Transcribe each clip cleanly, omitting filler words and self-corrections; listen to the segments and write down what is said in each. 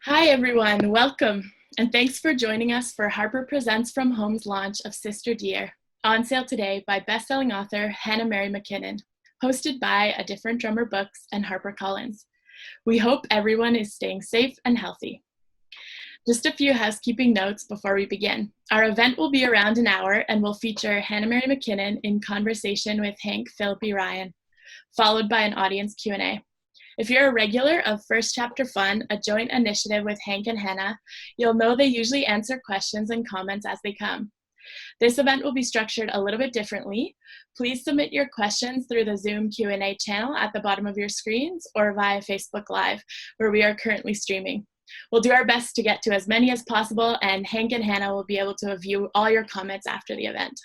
Hi everyone, welcome, and thanks for joining us for Harper Presents from Home's launch of Sister Dear, on sale today by best-selling author Hannah Mary McKinnon, hosted by A Different Drummer Books and HarperCollins. We hope everyone is staying safe and healthy. Just a few housekeeping notes before we begin. Our event will be around an hour and will feature Hannah Mary McKinnon in conversation with Hank Phillippi Ryan, followed by an audience Q&A. If you're a regular of First Chapter Fun, a joint initiative with Hank and Hannah, you'll know they usually answer questions and comments as they come. This event will be structured a little bit differently. Please submit your questions through the Zoom Q&A channel at the bottom of your screens or via Facebook Live, where we are currently streaming. We'll do our best to get to as many as possible, and Hank and Hannah will be able to view all your comments after the event.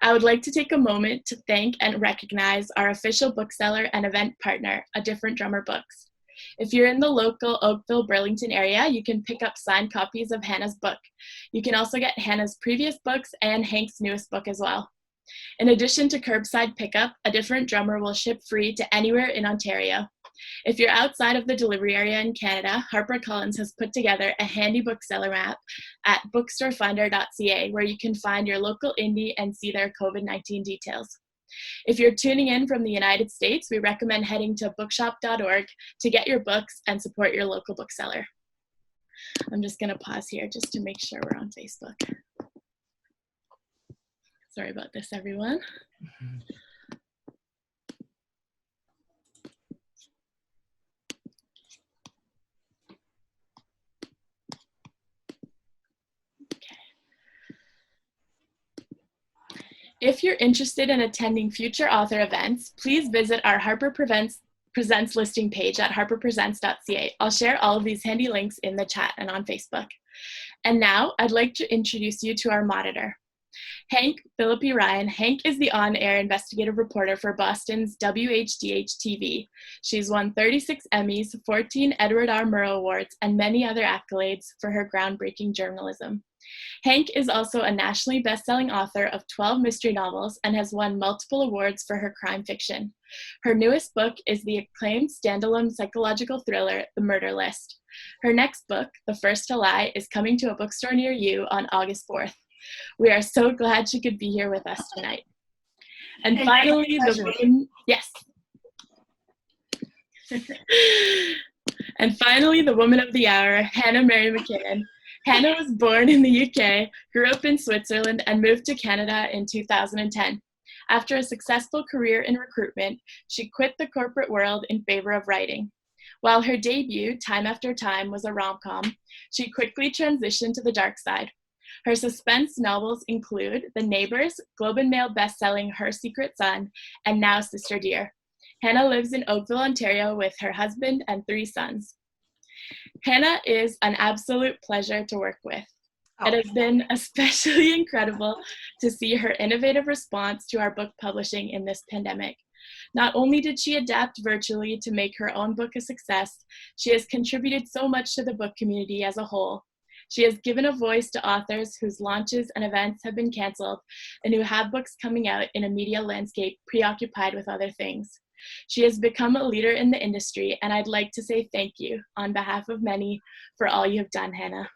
I would like to take a moment to thank and recognize our official bookseller and event partner, A Different Drummer Books. If you're in the local Oakville, Burlington area, you can pick up signed copies of Hannah's book. You can also get Hannah's previous books and Hank's newest book as well. In addition to curbside pickup, A Different Drummer will ship free to anywhere in Ontario. If you're outside of the delivery area in Canada, HarperCollins has put together a handy bookseller map at bookstorefinder.ca, where you can find your local indie and see their COVID-19 details. If you're tuning in from the United States, we recommend heading to bookshop.org to get your books and support your local bookseller. I'm just going to pause here just to make sure we're on Facebook. Sorry about this, everyone. If you're interested in attending future author events, please visit our Harper Presents listing page at harperpresents.ca. I'll share all of these handy links in the chat and on Facebook. And now I'd like to introduce you to our monitor, Hank Phillippi Ryan. Hank is the on-air investigative reporter for Boston's WHDH-TV. She's won 36 Emmys, 14 Edward R. Murrow Awards, and many other accolades for her groundbreaking journalism. Hank is also a nationally best-selling author of 12 mystery novels and has won multiple awards for her crime fiction. Her newest book is the acclaimed standalone psychological thriller, The Murder List. Her next book, The First to Lie, is coming to a bookstore near you on August 4th. We are so glad she could be here with us tonight. And finally, the woman, yes. And finally, the woman of the hour, Hannah Mary McKinnon. Hannah was born in the UK, grew up in Switzerland, and moved to Canada in 2010. After a successful career in recruitment, she quit the corporate world in favor of writing. While her debut, Time After Time, was a rom-com, she quickly transitioned to the dark side. Her suspense novels include The Neighbors, Globe and Mail bestselling Her Secret Son, and now Sister Dear. Hannah lives in Oakville, Ontario with her husband and 3 sons. Hannah is an absolute pleasure to work with. It has been especially incredible to see her innovative response to our book publishing in this pandemic. Not only did she adapt virtually to make her own book a success, she has contributed so much to the book community as a whole. She has given a voice to authors whose launches and events have been canceled and who have books coming out in a media landscape preoccupied with other things. She has become a leader in the industry, and I'd like to say thank you on behalf of many for all you have done, Hannah.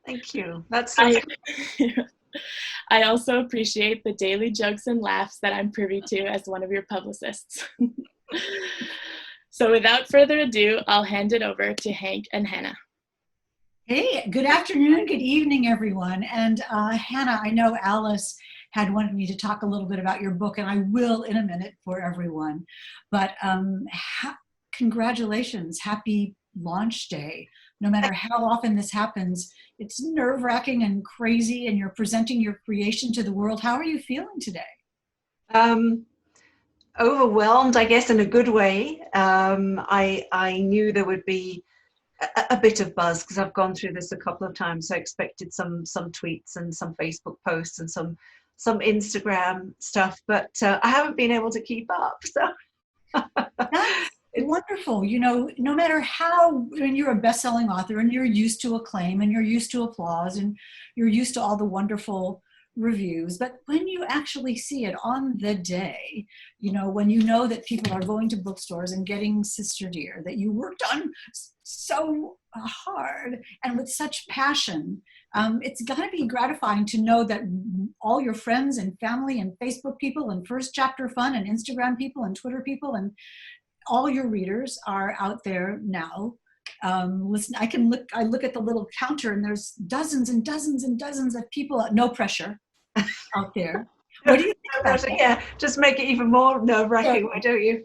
Thank you. That's so I also appreciate the daily jokes and laughs that I'm privy to as one of your publicists. So without further ado, I'll hand it over to Hank and Hannah. Hey, good afternoon, good evening, everyone. And Hannah, I know Alice had wanted me to talk a little bit about your book, and I will in a minute for everyone. But congratulations, happy launch day. No matter how often this happens, it's nerve-wracking and crazy, and you're presenting your creation to the world. How are you feeling today? Overwhelmed, I guess, in a good way. I knew there would be a bit of buzz because I've gone through this a couple of times, so I expected some tweets and some Facebook posts and some Instagram stuff, but I haven't been able to keep up. So that's wonderful. You know, no matter how, when you're a best-selling author and you're used to acclaim and you're used to applause and you're used to all the wonderful reviews, but when you actually see it on the day, when you know that people are going to bookstores and getting Sister Dear, that you worked on so hard and with such passion, it's got to be gratifying to know that all your friends and family and Facebook people and First Chapter Fun and Instagram people and Twitter people and all your readers are out there now. Listen, I look at the little counter and there's dozens and dozens and dozens of people, no pressure, out there. What do you think about that? Yeah, just make it even more nerve-wracking, why don't you?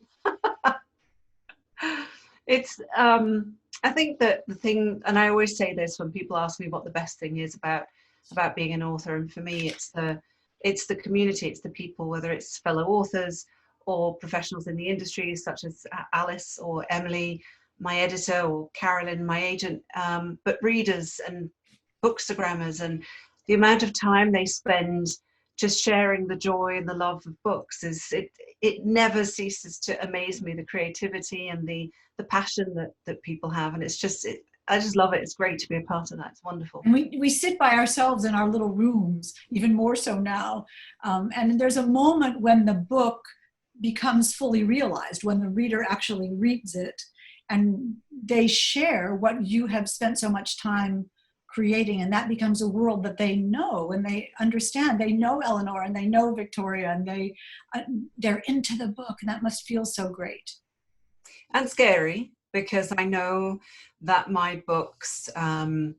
It's, I think that the thing, and I always say this when people ask me what the best thing is about being an author, and for me it's the community, it's the people, whether it's fellow authors or professionals in the industry such as Alice or Emily, my editor, or Carolyn, my agent, but readers and bookstagrammers, and the amount of time they spend just sharing the joy and the love of books it never ceases to amaze me, the creativity and the passion that people have, and I just love it. It's great to be a part of that. It's wonderful. And we sit by ourselves in our little rooms, even more so now, and there's a moment when the book becomes fully realized, when the reader actually reads it and they share what you have spent so much time creating, and that becomes a world that they know and they understand. They know Eleanor and they know Victoria, and they're into the book, and that must feel so great. And scary, because I know that my books, I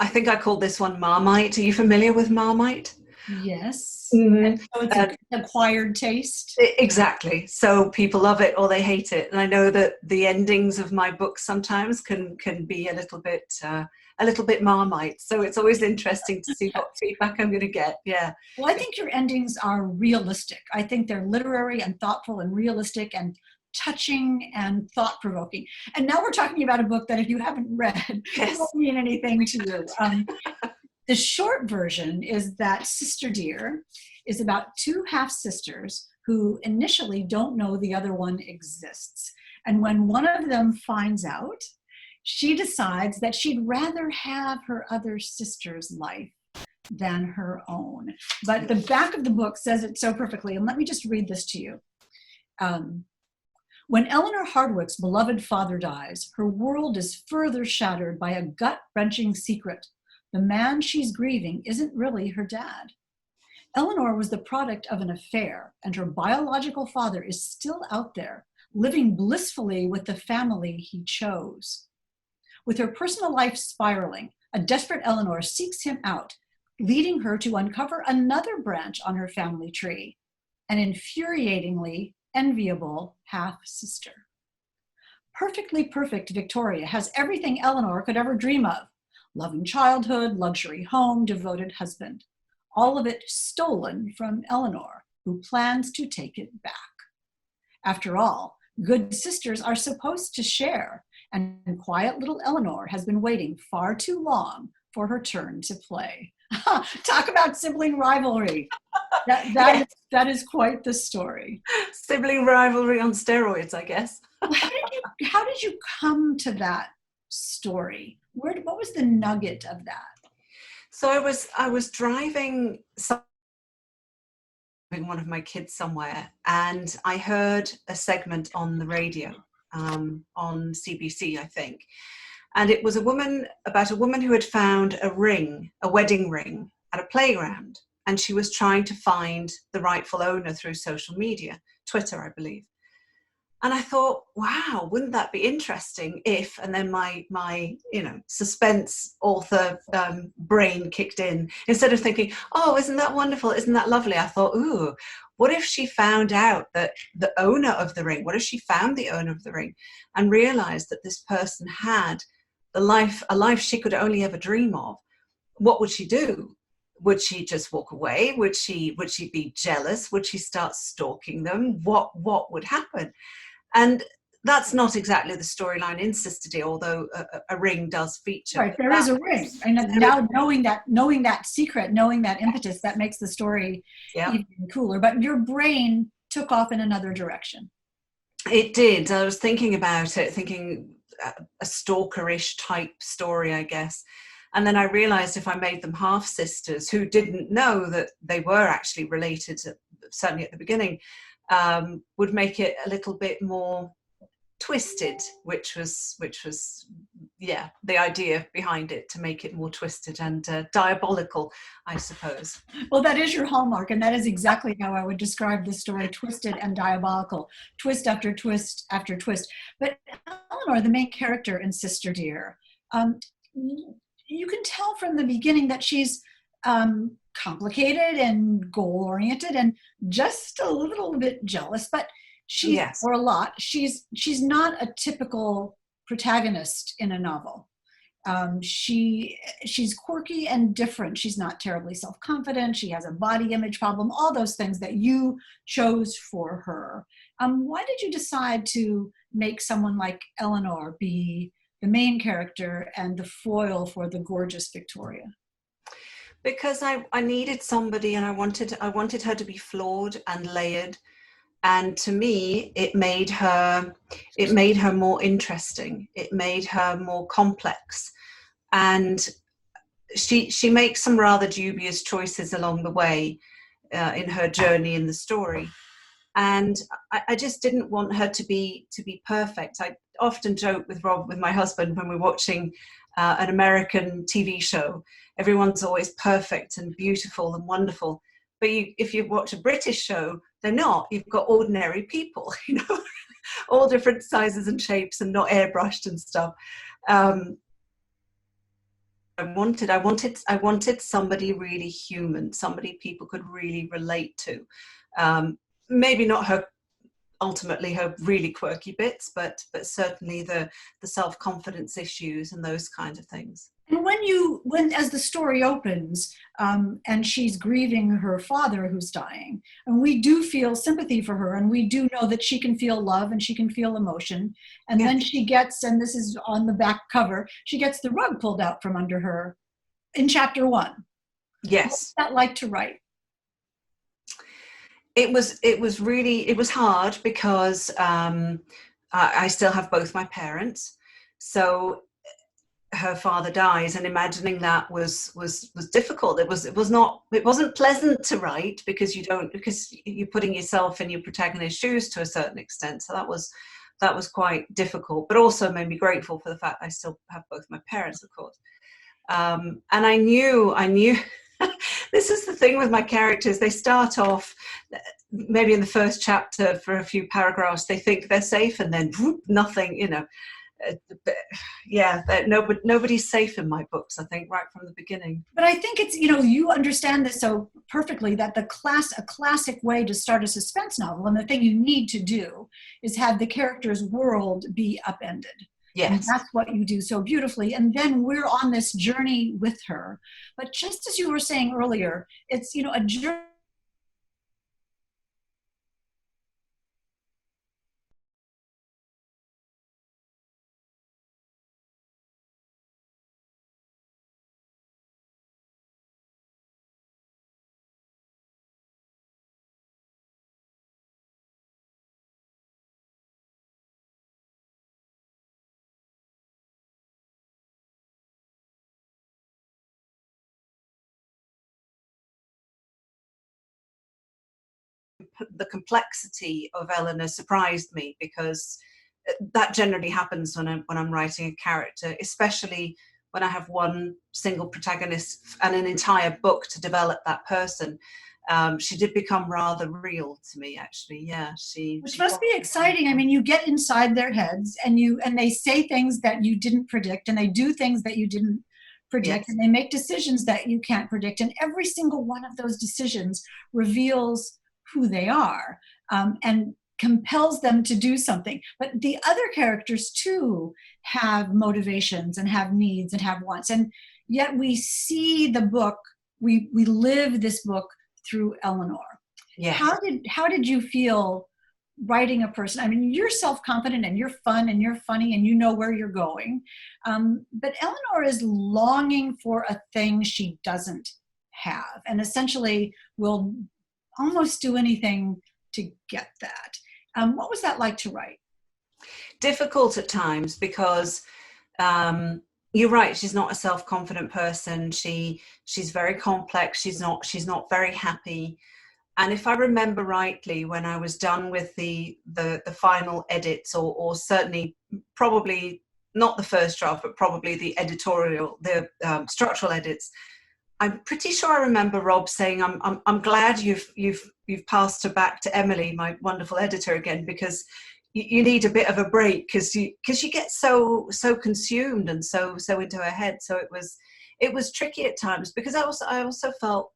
think I called this one Marmite. Are you familiar with Marmite? Yes. Mm-hmm. And so it's an acquired taste. Exactly. So people love it or they hate it. And I know that the endings of my books sometimes can be a little bit Marmite. So it's always interesting to see what feedback I'm going to get. Yeah. Well, I think your endings are realistic. I think they're literary and thoughtful and realistic and touching and thought-provoking. And now we're talking about a book that if you haven't read, it won't mean anything to you. The short version is that Sister Dear is about two half-sisters who initially don't know the other one exists. And when one of them finds out, she decides that she'd rather have her other sister's life than her own. But the back of the book says it so perfectly, and let me just read this to you. When Eleanor Hardwick's beloved father dies, her world is further shattered by a gut-wrenching secret. The man she's grieving isn't really her dad. Eleanor was the product of an affair, and her biological father is still out there, living blissfully with the family he chose. With her personal life spiraling, a desperate Eleanor seeks him out, leading her to uncover another branch on her family tree, an infuriatingly enviable half-sister. Perfectly perfect Victoria has everything Eleanor could ever dream of: loving childhood, luxury home, devoted husband. All of it stolen from Eleanor, who plans to take it back. After all, good sisters are supposed to share, and quiet little Eleanor has been waiting far too long for her turn to play. Talk about sibling rivalry. That is quite the story. Sibling rivalry on steroids, I guess. How did you come to that story? What was the nugget of that? So I was driving one of my kids somewhere, and I heard a segment on the radio, on CBC, I think. And it was about a woman who had found a wedding ring at a playground. And she was trying to find the rightful owner through social media, Twitter, I believe. And I thought, wow, wouldn't that be interesting if, and then my suspense author brain kicked in. Instead of thinking, oh, isn't that wonderful? Isn't that lovely? I thought, ooh, what if she found out that the owner of the ring, what if she found the owner of the ring and realized that this person had a life she could only ever dream of? What would she do? Would she just walk away? Would she be jealous? Would she start stalking them? What would happen? And that's not exactly the storyline in Sister Dear, although a ring does feature. Right, there is a ring. And now knowing that secret, knowing that impetus, that makes the story even cooler. But your brain took off in another direction. It did. I was thinking about it, thinking a stalkerish type story, I guess. And then I realized if I made them half sisters who didn't know that they were actually related, certainly at the beginning, would make it a little bit more twisted, which was yeah, the idea behind it, to make it more twisted and diabolical, I suppose. Well, that is your hallmark, and that is exactly how I would describe the story: twisted and diabolical, twist after twist after twist. But Eleanor, the main character in Sister Dear, you can tell from the beginning that she's complicated and goal-oriented and just a little bit jealous, but she's, Yes. or a lot, she's not a typical protagonist in a novel. She's quirky and different. She's not terribly self-confident. She has a body image problem, all those things that you chose for her. Why did you decide to make someone like Eleanor be the main character and the foil for the gorgeous Victoria? Because I needed somebody, and I wanted her to be flawed and layered. And to me, it made her more interesting. It made her more complex. And she makes some rather dubious choices along the way in her journey in the story. And I just didn't want her to be perfect. I often joke with Rob, with my husband, when we're watching an American TV show, everyone's always perfect and beautiful and wonderful. But if you watch a British show, they're not. You've got ordinary people, you know, all different sizes and shapes and not airbrushed and stuff. I wanted somebody really human, somebody people could really relate to. Maybe not ultimately her really quirky bits, but certainly the self-confidence issues and those kind of things. And when as the story opens, and she's grieving her father who's dying, and we do feel sympathy for her, and we do know that she can feel love and she can feel emotion, and then she gets, and this is on the back cover, she gets the rug pulled out from under her in chapter 1. Yes. What's that like to write? It was hard because I still have both my parents. So her father dies, and imagining that was difficult. It wasn't pleasant to write because you're putting yourself in your protagonist's shoes to a certain extent. So that was quite difficult, but also made me grateful for the fact I still have both my parents, of course. And I knew this is the thing with my characters. They start off maybe in the first chapter for a few paragraphs, they think they're safe, and then whoop, nothing, you know. Yeah, nobody's safe in my books, I think, right from the beginning. But I think it's, you know, you understand this so perfectly, that a classic way to start a suspense novel, and the thing you need to do, is have the character's world be upended. Yes. And that's what you do so beautifully. And then we're on this journey with her. But just as you were saying earlier, it's, you know, a journey. The complexity of Eleanor surprised me, because that generally happens when I'm writing a character, especially when I have one single protagonist and an entire book to develop that person. She did become rather real to me, actually. Yeah, Which must be exciting. I mean, you get inside their heads, and they say things that you didn't predict, and they do things that you didn't predict, yes. And they make decisions that you can't predict, and every single one of those decisions reveals who they are, and compels them to do something. But the other characters too have motivations and have needs and have wants, and yet we see the book, we live this book through Eleanor. Yes. How did you feel writing a person? I mean, you're self-confident and you're fun and you're funny and you know where you're going, but Eleanor is longing for a thing she doesn't have, and essentially will almost do anything to get that. What was that like to write? Difficult at times, because you're right. She's not a self-confident person. She's very complex. She's not very happy. And if I remember rightly, when I was done with the final edits, or certainly probably not the first draft, but probably the editorial, the structural edits, I'm pretty sure I remember Rob saying, "I'm glad you've passed her back to Emily, my wonderful editor, again, because you need a bit of a break, because you get so consumed and so into her head." So it was tricky at times, because I also felt,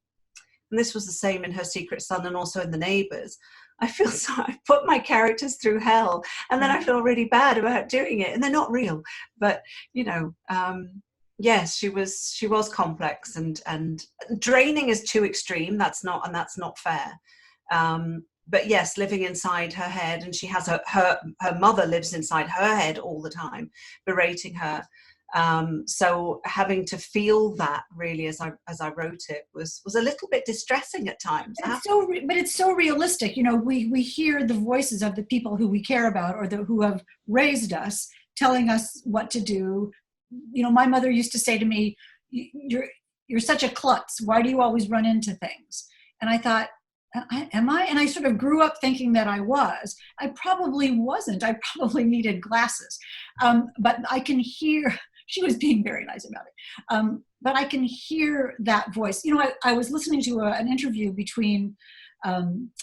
and this was the same in Her Secret Son and also in The Neighbours, I feel I put my characters through hell, and then I feel really bad about doing it, and they're not real. But yes, she was complex and draining is too extreme. That's not fair. But yes, living inside her head, and she has her mother lives inside her head all the time, berating her. So having to feel that, really, as I wrote it, was a little bit distressing at times. But it's so realistic. We hear the voices of the people who we care about, or who have raised us, telling us what to do. My mother used to say to me, "You're such a klutz. Why do you always run into things?" And I thought, am I? And I sort of grew up thinking that I was. I probably wasn't. I probably needed glasses. But I can hear, she was being very nice about it. But I can hear that voice. I was listening to an interview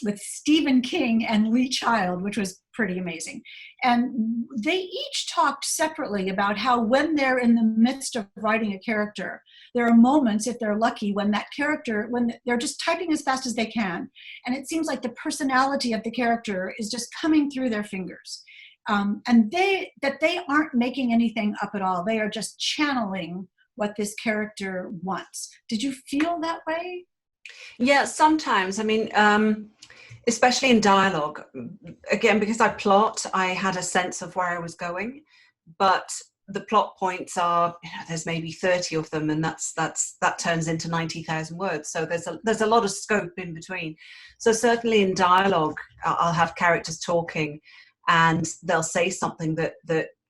with Stephen King and Lee Child, which was pretty amazing. And they each talked separately about how, when they're in the midst of writing a character, there are moments, if they're lucky, when that character, when they're just typing as fast as they can, and it seems like the personality of the character is just coming through their fingers. And they aren't making anything up at all. They are just channeling what this character wants. Did you feel that way? Yeah, sometimes. I mean, especially in dialogue. Again, because I plot, I had a sense of where I was going, but the plot points are, there's maybe 30 of them, and that turns into 90,000 words. So there's a lot of scope in between. So certainly in dialogue, I'll have characters talking, and they'll say something that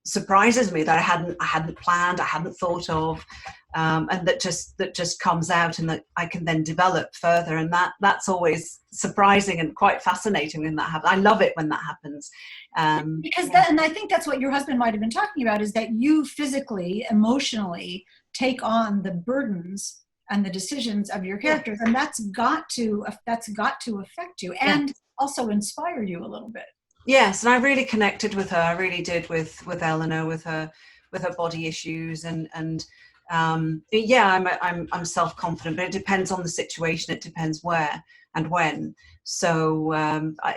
surprises me, that I hadn't planned, I hadn't thought of, and that just comes out, and that I can then develop further. And that's always surprising and quite fascinating when that happens. I love it when that happens. Because and I think that's what your husband might have been talking about, is that you physically, emotionally take on the burdens and the decisions of your characters, and that's got to affect you, and also inspire you a little bit. Yes, and I really connected with her. I really did with Eleanor, with her body issues, and I'm self-confident, but it depends on the situation. It depends where and when. So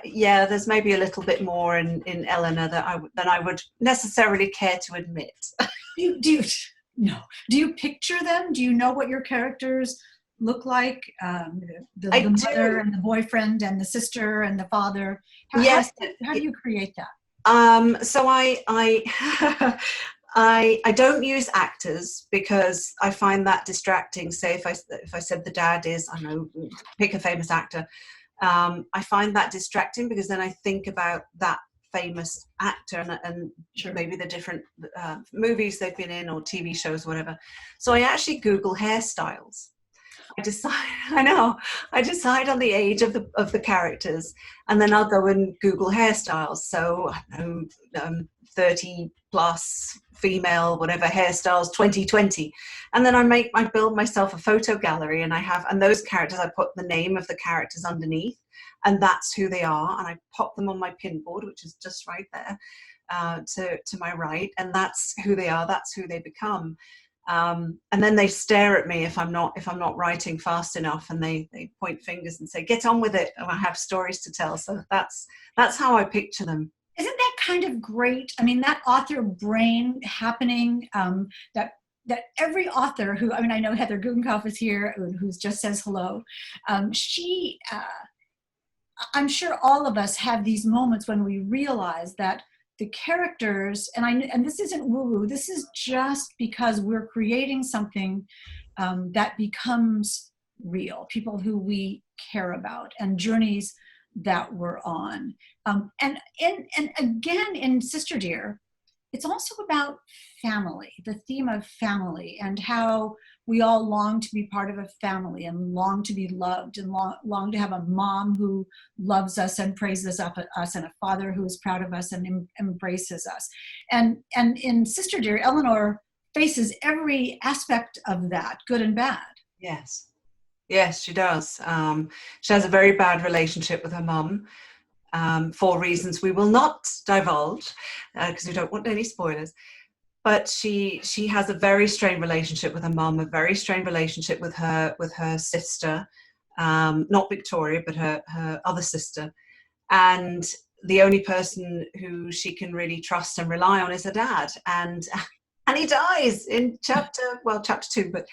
there's maybe a little bit more in Eleanor than I would necessarily care to admit. Do you picture them? Do you know what your characters look like? The mother and the boyfriend and the sister and the father. Yes. How do you create that? So I don't use actors, because I find that distracting. Say if I said the dad is, I don't know, pick a famous actor, I find that distracting, because then I think about that famous actor and Sure. maybe the different movies they've been in, or TV shows, whatever. So I actually Google hairstyles. I decide on the age of the characters, and then I'll go and Google hairstyles. So I don't know, 30 plus female, whatever hairstyles, 2020, and then I build myself a photo gallery, and and those characters, I put the name of the characters underneath, and that's who they are, and I pop them on my pinboard, which is just right there to my right, and that's who they are. That's who they become. And then they stare at me if I'm not writing fast enough, and they point fingers and say, "Get on with it." And I have stories to tell. So that's how I picture them. Isn't that kind of great? I mean, that author brain happening, that every author who, I know Heather Guggenkauf is here, who just says hello. I'm sure all of us have these moments when we realize that the characters, and this isn't woo-woo, this is just because we're creating something that becomes real, people who we care about, and journeys that we're on. And again, in Sister Dear, it's also about family, the theme of family, and how we all long to be part of a family and long to be loved and long to have a mom who loves us and praises up at us, and a father who is proud of us and embraces us. And in Sister Dear, Eleanor faces every aspect of that, good and bad. Yes. Yes, she does. She has a very bad relationship with her mum, for reasons we will not divulge, because we don't want any spoilers. But she has a very strained relationship with her mum, a very strained relationship with her sister, not Victoria, but her other sister. And the only person who she can really trust and rely on is her dad. And he dies in chapter 2, but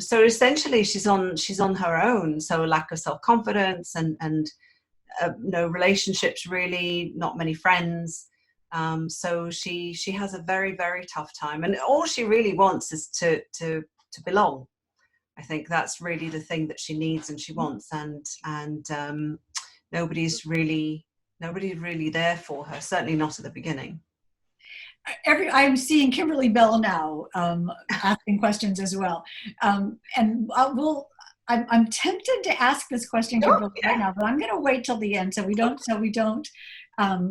so essentially she's on her own. So a lack of self-confidence and no relationships really, not many friends. So she has a very, very tough time, and all she really wants is to belong. I think that's really the thing that she needs and she wants, and nobody's really there for her. Certainly not at the beginning. I'm seeing Kimberly Bell now asking questions as well, and I'm tempted to ask this question, Kimberly, right now, but I'm going to wait till the end so we don't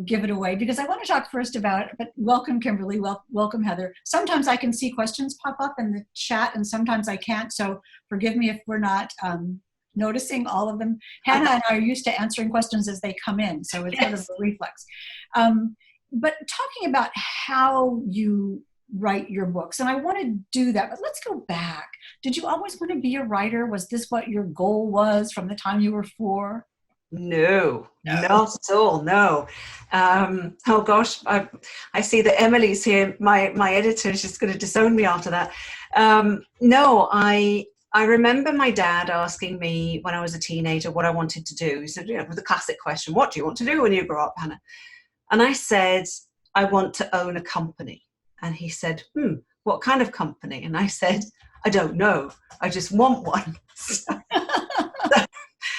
give it away, because I want to talk first about. But welcome, Kimberly. Welcome, Heather. Sometimes I can see questions pop up in the chat, and sometimes I can't. So forgive me if we're not noticing all of them. Hannah and I are used to answering questions as they come in, so it's sort of a reflex. But talking about how you write your books, and I want to do that, but let's go back. Did you always want to be a writer? Was this what your goal was from the time you were 4? No, not at all. No. Oh gosh, I see that Emily's here. My editor is just going to disown me after that. No, I remember my dad asking me when I was a teenager what I wanted to do. He said, with the classic question, "What do you want to do when you grow up, Hannah?" And I said, "I want to own a company." And he said, "What kind of company?" And I said, "I don't know. I just want one."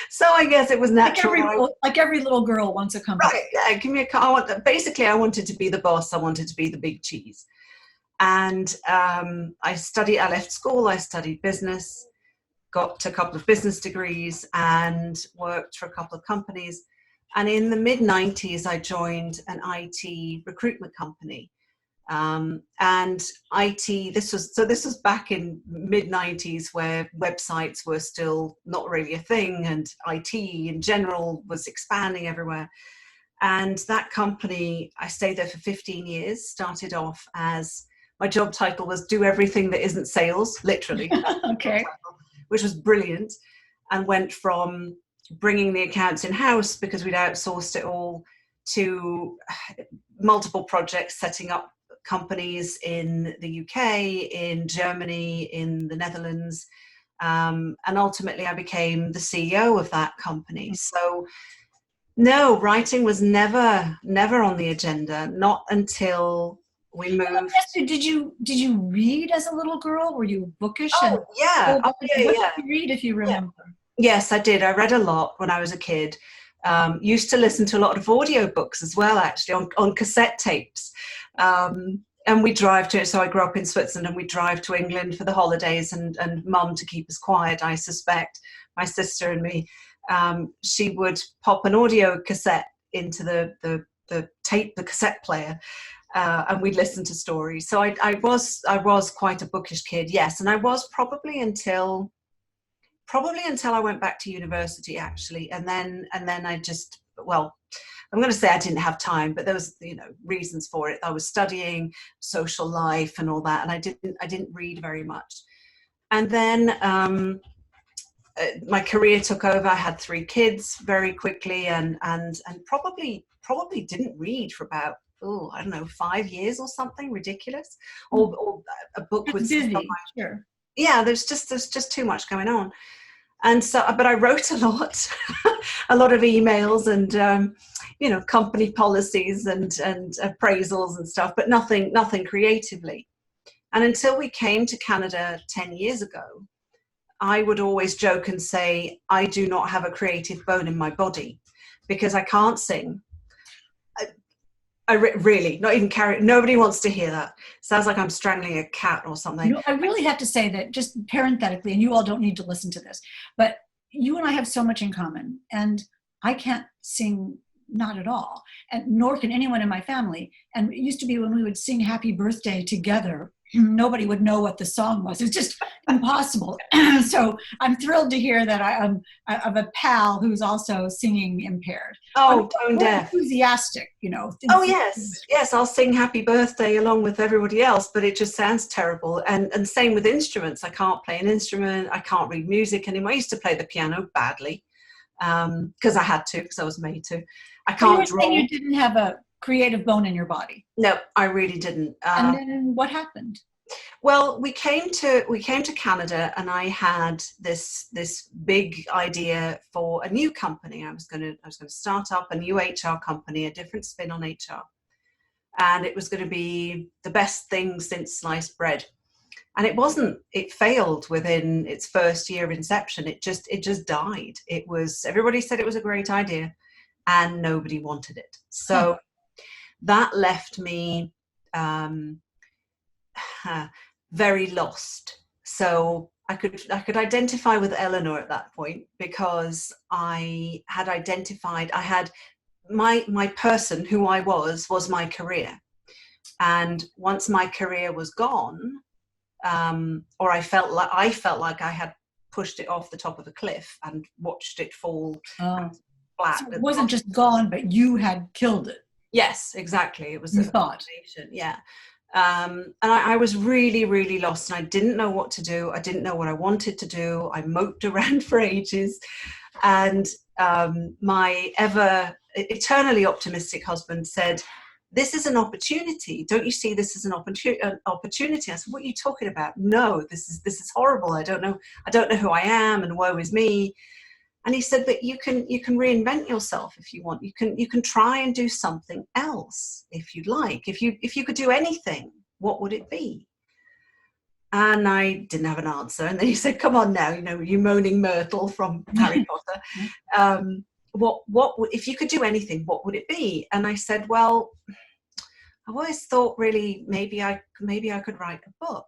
So I guess it was natural. Like every little girl wants a company. Right, yeah, give me a car. Basically, I wanted to be the boss. I wanted to be the big cheese. And I left school, I studied business, got a couple of business degrees and worked for a couple of companies. And in the mid-90s, I joined an IT recruitment company. And IT, this was back in mid-90s where websites were still not really a thing, and IT in general was expanding everywhere. And that company, I stayed there for 15 years, started off as, my job title was do everything that isn't sales, literally. Okay. Which was brilliant, and went from bringing the accounts in-house because we'd outsourced it all, to multiple projects, setting up companies in the UK, in Germany, in the Netherlands, and ultimately I became the CEO of that company. So no, writing was never on the agenda, not until we moved. Did you read as a little girl? Were you bookish? Oh, yeah. What did you read, if you remember? Yes, I did. I read a lot when I was a kid. Used to listen to a lot of audiobooks as well, actually, on cassette tapes. And we drive to, so I grew up in Switzerland, and we drive to England for the holidays, and Mum, to keep us quiet, I suspect, my sister and me, she would pop an audio cassette into the cassette player, and we'd listen to stories. So I was quite a bookish kid, yes, and I was probably until I went back to university, actually, and then I just, well, I'm going to say I didn't have time, but there was, reasons for it. I was studying, social life and all that, and I didn't read very much. And then my career took over. I had 3 kids very quickly, and probably didn't read for about, I don't know, 5 years or something ridiculous, or a book with busy. Sure. Yeah, there's just too much going on. And so, but I wrote a lot, a lot of emails and, company policies and appraisals and stuff, but nothing creatively. And until we came to Canada 10 years ago, I would always joke and say, I do not have a creative bone in my body because I can't sing. Really, not even carry. Nobody wants to hear that. Sounds like I'm strangling a cat or something. I really have to say that, just parenthetically, and you all don't need to listen to this, but you and I have so much in common, and I can't sing, not at all, and nor can anyone in my family. And it used to be when we would sing Happy Birthday together, nobody would know what the song was. It's just impossible. So I'm thrilled to hear that I have a pal who's also singing impaired. Oh, tone deaf. Enthusiastic, Oh, yes, I'll sing Happy Birthday along with everybody else, but it just sounds terrible. And same with instruments. I can't play an instrument. I can't read music anymore. I used to play the piano badly because I had to, because I was made to. I can't draw. You didn't have a creative bone in your body. No, I really didn't. And then what happened? Well, we came to Canada, and I had this big idea for a new company. I was going to start up a new HR company, a different spin on HR, and it was going to be the best thing since sliced bread. And it wasn't. It failed within its first year of inception. It just died. Everybody said it was a great idea, and nobody wanted it. So that left me very lost. So I could identify with Eleanor at that point, because I had identified, I had my person who I was my career. And once my career was gone, or I felt like I had pushed it off the top of a cliff and watched it fall flat. So it wasn't just gone, but you had killed it. Yes, exactly. It was you a thought. Yeah. And I was really, really lost, and I didn't know what to do. I didn't know what I wanted to do. I moped around for ages. And my eternally optimistic husband said, "This is an opportunity. Don't you see this as an opportunity?" I said, "What are you talking about? No, this is horrible. I don't know who I am, and woe is me." And he said, "But you can reinvent yourself if you want. You can try and do something else if you'd like. If you could do anything, what would it be?" And I didn't have an answer. And then he said, "Come on now, you moaning Myrtle from Harry Potter. What if you could do anything? What would it be?" And I said, "Well, I've always thought really maybe I could write a book,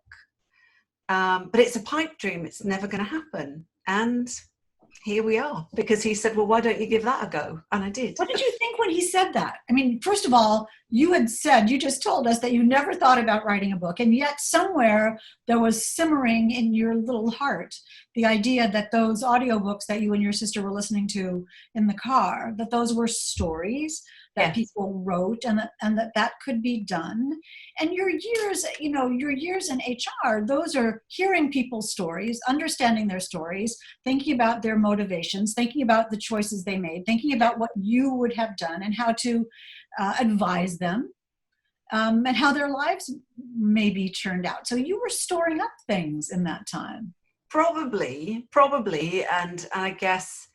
but it's a pipe dream. It's never going to happen." And here we are, because he said, "Well, why don't you give that a go?" And I did. What did you think when he said that? I mean, first of all, you just told us that you never thought about writing a book, and yet somewhere there was simmering in your little heart the idea that those audiobooks that you and your sister were listening to in the car, that those were stories that people wrote, and that could be done. And your years in HR, those are hearing people's stories, understanding their stories, thinking about their motivations, thinking about the choices they made, thinking about what you would have done and how to advise them, and how their lives maybe turned out. So you were storing up things in that time. Probably, and I guess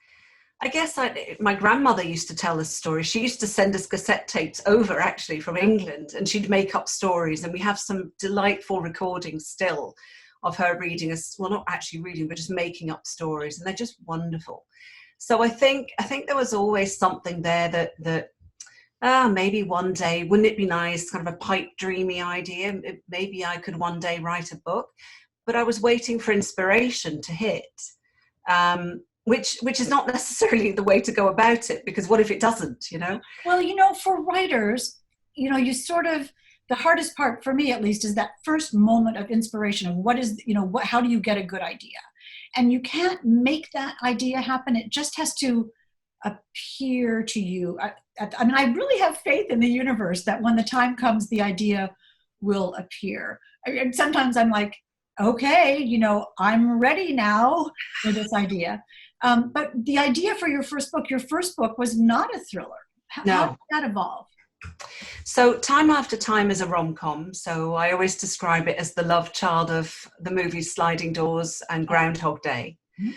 my grandmother used to tell us stories. She used to send us cassette tapes over, actually, from England, and she'd make up stories. And we have some delightful recordings still of her reading us. Well, not actually reading, but just making up stories, and they're just wonderful. So I think there was always something there that maybe one day, wouldn't it be nice? Kind of a pipe dreamy idea. Maybe I could one day write a book. But I was waiting for inspiration to hit. Which is not necessarily the way to go about it, because what if it doesn't, Well, for writers, you sort of, the hardest part for me at least is that first moment of inspiration of what is, how do you get a good idea? And you can't make that idea happen. It just has to appear to you. I really have faith in the universe that when the time comes, the idea will appear. And sometimes I'm like, okay, I'm ready now for this idea. But the idea for your first book was not a thriller. How did that evolve? So Time After Time is a rom-com. So I always describe it as the love child of the movies Sliding Doors and Groundhog Day. Mm-hmm.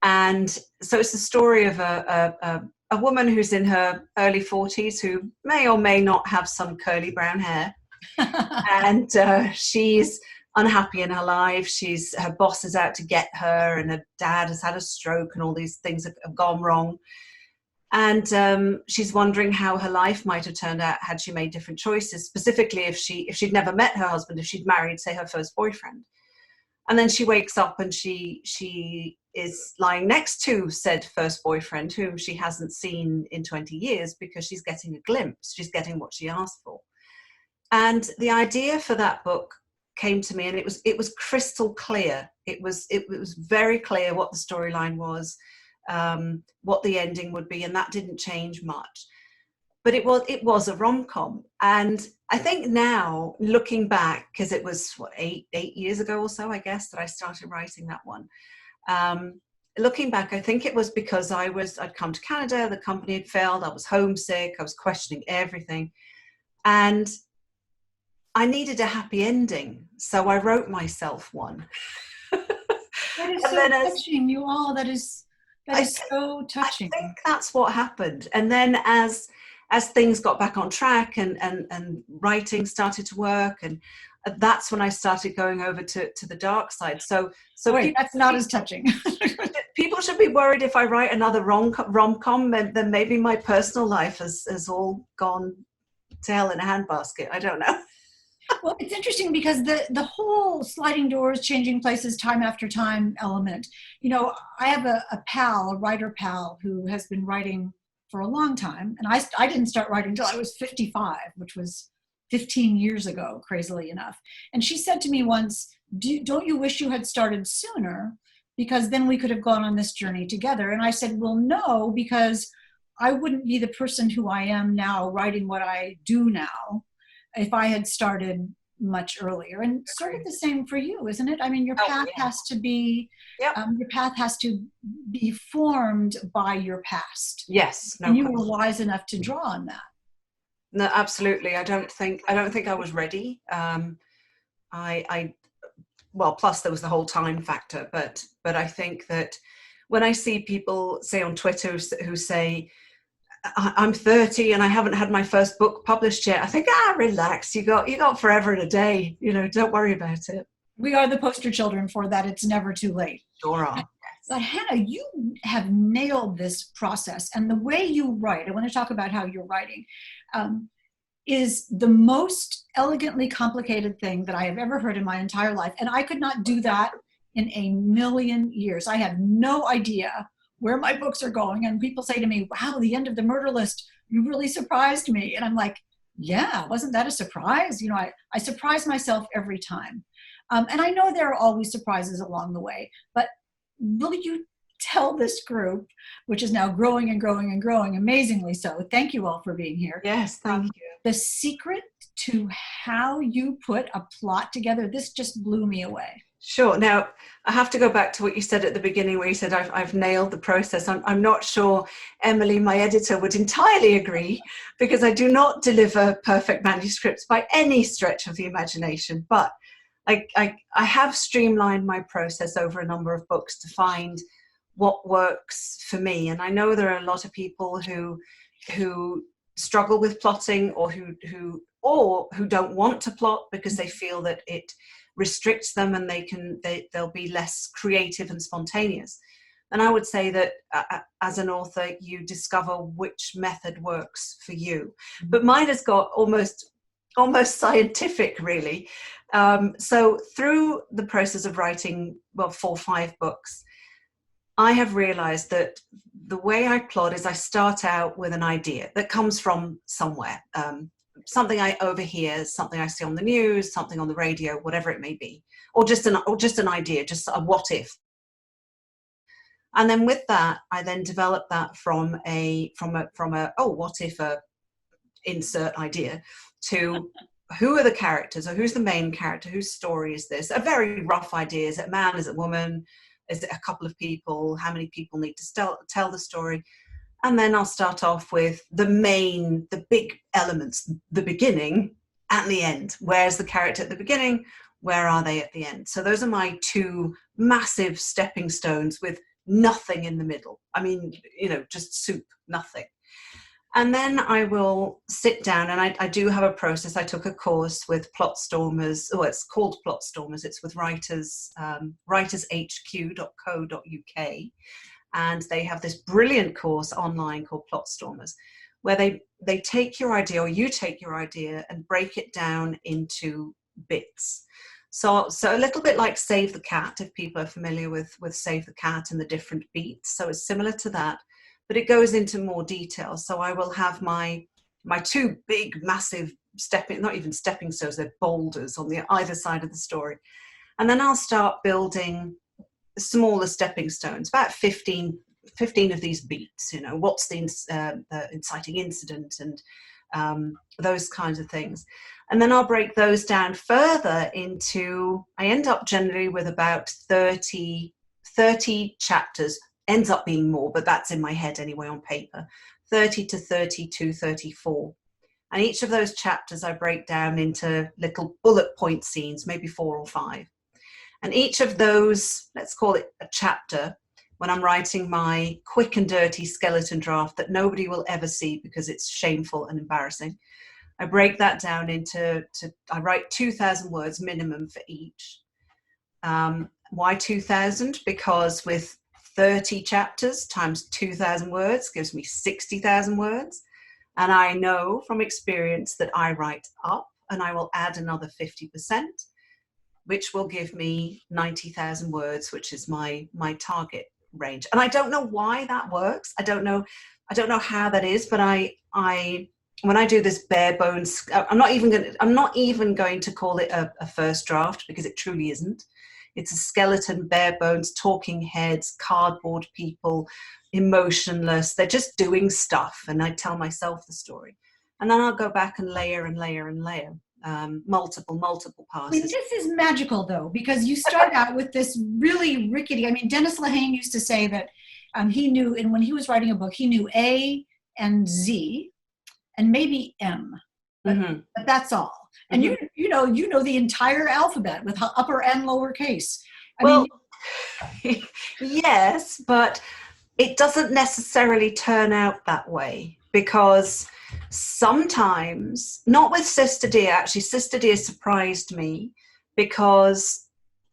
And so it's the story of a woman who's in her early 40s who may or may not have some curly brown hair. And she's unhappy in her life. Her boss is out to get her, and her dad has had a stroke, and all these things have gone wrong. And she's wondering how her life might have turned out had she made different choices, specifically if she'd never met her husband, if she'd married, say, her first boyfriend. And then she wakes up and she is lying next to said first boyfriend, whom she hasn't seen in 20 years, because she's getting a glimpse. She's getting what she asked for. And the idea for that book came to me, and it was crystal clear. It was very clear what the storyline was, what the ending would be, and that didn't change much. But it was a rom-com. And I think now, looking back, because it was eight years ago or so, I guess, that I started writing that one. Looking back, I think it was because I'd come to Canada, the company had failed, I was homesick, I was questioning everything, and I needed a happy ending, so I wrote myself one. That is so touching, you all. That is so touching. I think that's what happened. And then as things got back on track and writing started to work, and that's when I started going over to the dark side. So wait, that's not as touching. People should be worried if I write another rom-com, then maybe my personal life has all gone to hell in a handbasket. I don't know. Well, it's interesting because the whole sliding doors, changing places time after time element, I have a writer pal, who has been writing for a long time. And I didn't start writing until I was 55, which was 15 years ago, crazily enough. And she said to me once, don't you wish you had started sooner? Because then we could have gone on this journey together. And I said, well, no, because I wouldn't be the person who I am now writing what I do now if I had started much earlier. And sort of the same for you, isn't it? I mean, your path has to be, your path has to be formed by your past. Yes. And you were wise enough to draw on that. No, absolutely. I don't think I was ready. Well, plus there was the whole time factor, but I think that when I see people, say on Twitter, who say, I'm 30 and I haven't had my first book published yet, I think, relax, you got forever and a day, don't worry about it. We are the poster children for that. It's never too late. Sure are. But Hannah, you have nailed this process, and the way you write, I want to talk about how you're writing, is the most elegantly complicated thing that I have ever heard in my entire life. And I could not do that in a million years. I have no idea where my books are going. And people say to me, wow, the end of the murder list, you really surprised me. And I'm like, yeah, wasn't that a surprise? I surprise myself every time. And I know there are always surprises along the way, but will you tell this group, which is now growing and growing and growing, amazingly so, thank you all for being here. Yes, thank you. The secret to how you put a plot together? This just blew me away. Sure. Now, I have to go back to what you said at the beginning, where you said I've nailed the process. I'm not sure Emily, my editor, would entirely agree, because I do not deliver perfect manuscripts by any stretch of the imagination. But I have streamlined my process over a number of books to find what works for me. And I know there are a lot of people who struggle with plotting, or who don't want to plot because they feel that it restricts them and they'll be less creative and spontaneous. And I would say that as an author, you discover which method works for you. But mine has got almost scientific, really. So through the process of writing, 4 or 5 books, I have realized that the way I plot is I start out with an idea that comes from somewhere. Something I overhear, something I see on the news, something on the radio, whatever it may be, or just an idea, just a what if. And then with that, I then develop that from a what if insert idea to who are the characters, or who's the main character, whose story is this? A very rough idea. Is it a man? Is it a woman? Is it a couple of people? How many people need to tell the story? And then I'll start off with the big elements, the beginning and the end. Where's the character at the beginning? Where are they at the end? So those are my 2 massive stepping stones with nothing in the middle. I mean, just soup, nothing. And then I will sit down, and I do have a process. I took a course with Plot Stormers. Oh, it's called Plot Stormers. It's with writershq.co.uk. And they have this brilliant course online called Plot Stormers, where they take your idea, or you take your idea, and break it down into bits. So a little bit like Save the Cat, if people are familiar with Save the Cat and the different beats. So it's similar to that, but it goes into more detail. So I will have my two big, massive not even stepping stones, they're boulders on the either side of the story. And then I'll start building smaller stepping stones, about 15 of these beats, what's the inciting incident and those kinds of things. And then I'll break those down further into, I end up generally with about 30 chapters, ends up being more, but that's in my head anyway on paper, 30 to 32, 34. And each of those chapters I break down into little bullet point scenes, maybe 4 or 5. And each of those, let's call it a chapter, when I'm writing my quick and dirty skeleton draft that nobody will ever see because it's shameful and embarrassing, I break that down into, I write 2,000 words minimum for each. Why 2,000? Because with 30 chapters times 2,000 words gives me 60,000 words. And I know from experience that I write up and I will add another 50%, which will give me 90,000 words, which is my target range. And I don't know why that works. I don't know how that is, but I when I do this bare bones, I'm not even going to call it a first draft, because it truly isn't. It's a skeleton, bare bones, talking heads, cardboard people, emotionless. They're just doing stuff, and I tell myself the story. And then I'll go back and layer and layer and layer. Multiple passes. I mean, this is magical, though, because you start out with this really rickety, Dennis Lehane used to say that he knew, and when he was writing a book, he knew A and Z and maybe M, but that's all. And you know the entire alphabet with upper and lower case. Yes, but it doesn't necessarily turn out that way, because sometimes, not with Sister Dear, actually, Sister Dear surprised me because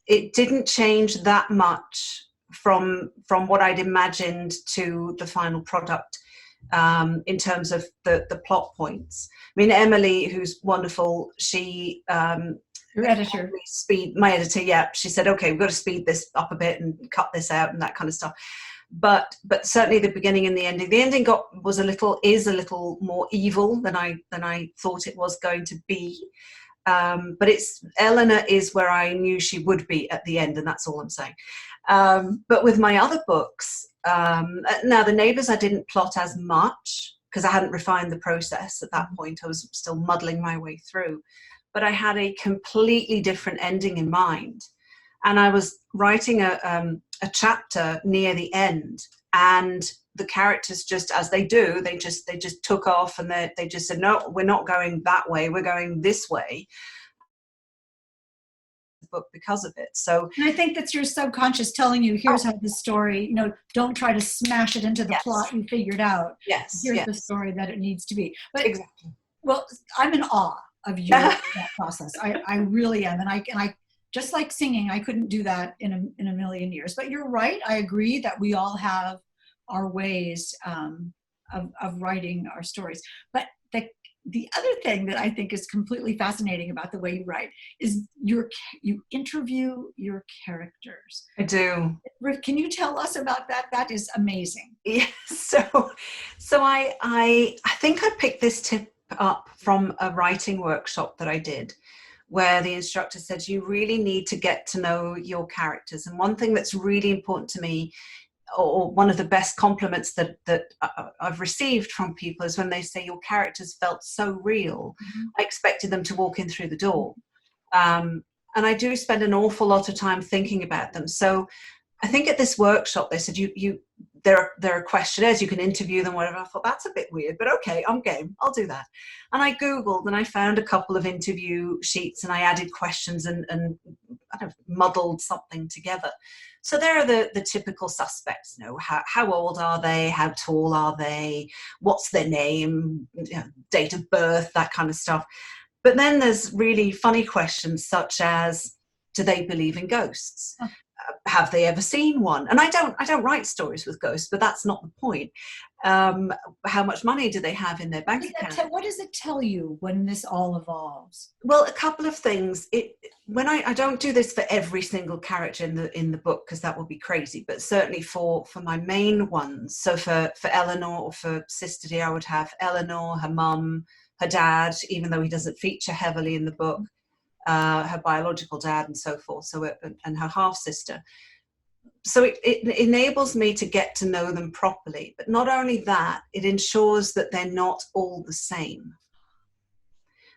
it didn't change that much from what I'd imagined to the final product in terms of the plot points. Emily, who's wonderful, she your editor, my editor, yeah, she said, okay, we've got to speed this up a bit and cut this out and that kind of stuff. But certainly the beginning and the ending is a little more evil than I thought it was going to be. But Eleanor is where I knew she would be at the end, and that's all I'm saying. But with my other books, now the Neighbours I didn't plot as much because I hadn't refined the process at that point. I was still muddling my way through, but I had a completely different ending in mind. And I was writing a chapter near the end, and the characters, just as they do, they just took off, and they just said, no, we're not going that way, we're going this way. The book because of it. So, and I think that's your subconscious telling you, here's how the story, don't try to smash it into the plot you figured out. Yes. Here's the story that it needs to be. But exactly. Well, I'm in awe of your that process. I really am, and I just like singing, I couldn't do that in a million years. But you're right. I agree that we all have our ways of writing our stories. But the other thing that I think is completely fascinating about the way you write is you interview your characters. I do. Can you tell us about that? That is amazing. Yeah. So I think I picked this tip up from a writing workshop that I did, where the instructor said you really need to get to know your characters. And one thing that's really important to me, or one of the best compliments that I've received from people, is when they say your characters felt so real. I expected them to walk in through the door. And I do spend an awful lot of time thinking about them. So I think at this workshop they said there are questionnaires, you can interview them, whatever. I thought that's a bit weird, but okay, I'm game, I'll do that. And I Googled and I found a couple of interview sheets, and I added questions and I don't know, muddled something together. So there are the typical suspects, how old are they, how tall are they, what's their name, date of birth, that kind of stuff. But then there's really funny questions such as, Do they believe in ghosts? Have they ever seen one? And I don't write stories with ghosts, but that's not the point. How much money do they have in their bank account? What does it tell you when this all evolves? Well, a couple of things. When I don't do this for every single character in the book, because that would be crazy, but certainly for my main ones. So for Eleanor, or for Sister Dear, I would have Eleanor, her mum, her dad, even though he doesn't feature heavily in the book, her biological dad and so forth, and her half-sister. So it enables me to get to know them properly. But not only that, it ensures that they're not all the same.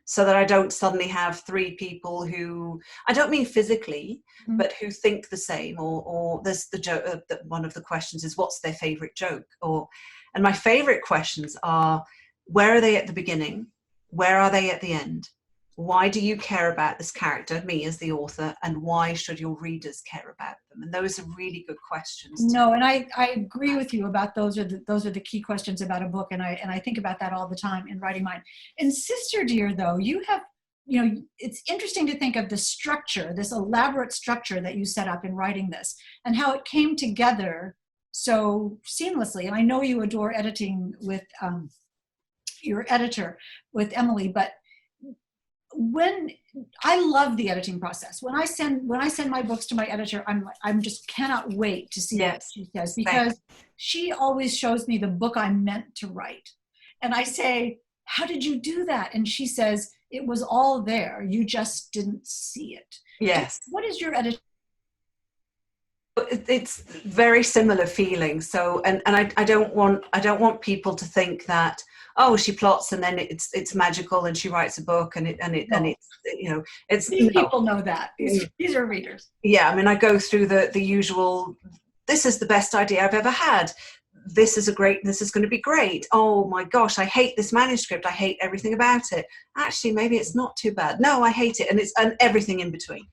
So that I don't suddenly have three people who, I don't mean physically, but who think the same. Or there's the joke, one of the questions is, what's their favorite joke? And my favorite questions are, where are they at the beginning? Where are they at the end? Why do you care about this character, me as the author, and why should your readers care about them? And those are really good questions. No, and I agree with you about those are the key questions about a book, and I think about that all the time in writing mine. In Sister Dear, though, you have, it's interesting to think of the structure, this elaborate structure that you set up in writing this, and how it came together so seamlessly. And I know you adore editing with your editor, with Emily, but when I love the editing process, when I send my books to my editor, I'm just cannot wait to see what she says, because she always shows me the book I meant to write. And I say, how did you do that? And she says, it was all there. You just didn't see it. Yes. What is your editing? It's very similar feeling. So, and I don't want people to think that, oh, she plots and then it's magical and she writes a book and it's These people know that. These are readers. Yeah, I mean, I go through the usual, this is the best idea I've ever had. This is going to be great. Oh my gosh, I hate this manuscript. I hate everything about it. Actually, maybe it's not too bad. No, I hate it. And everything in between.